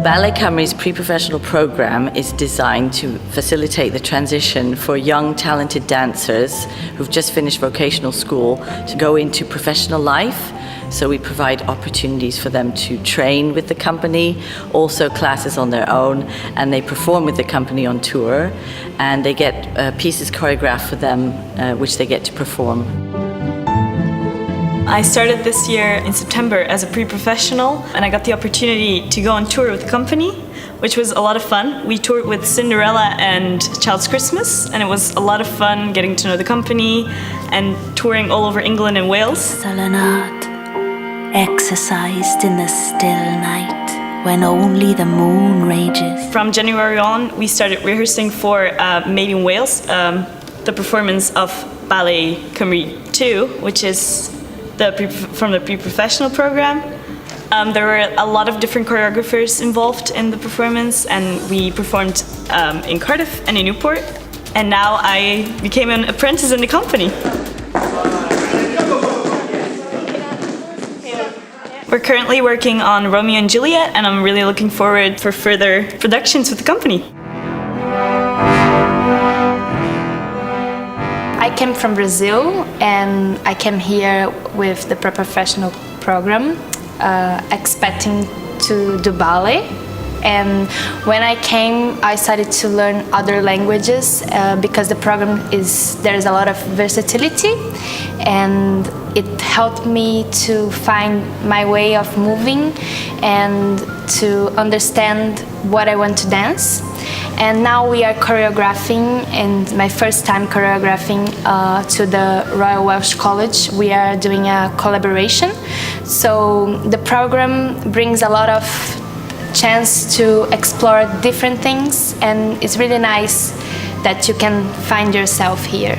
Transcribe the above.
Ballet Cymru's pre-professional program is designed to facilitate the transition for young, talented dancers who've just finished vocational school to go into professional life. So we provide opportunities for them to train with the company, also classes on their own, and they perform with the company on tour, and they get pieces choreographed for them, which they get to perform. I started this year in September as a pre-professional, and I got the opportunity to go on tour with the company, which was a lot of fun. We toured with Cinderella and Child's Christmas, and it was a lot of fun getting to know the company and touring all over England and Wales. Selenade, exercised in the still night, when only the moon rages. From January on, we started rehearsing for Made in Wales, the performance of Ballet Cymru 2, which is from the pre-professional program. There were a lot of different choreographers involved in the performance, and we performed in Cardiff and in Newport. And now I became an apprentice in the company. We're currently working on Romeo and Juliet, and I'm really looking forward for further productions with the company. I came from Brazil, and I came here with the pre-professional program, expecting to do ballet. And when I came, I started to learn other languages because the program there's a lot of versatility, and it helped me to find my way of moving and to understand what I want to dance. And now we are choreographing, and my first time choreographing to the Royal Welsh College. We are doing a collaboration. So the program brings a lot of chance to explore different things, and it's really nice that you can find yourself here.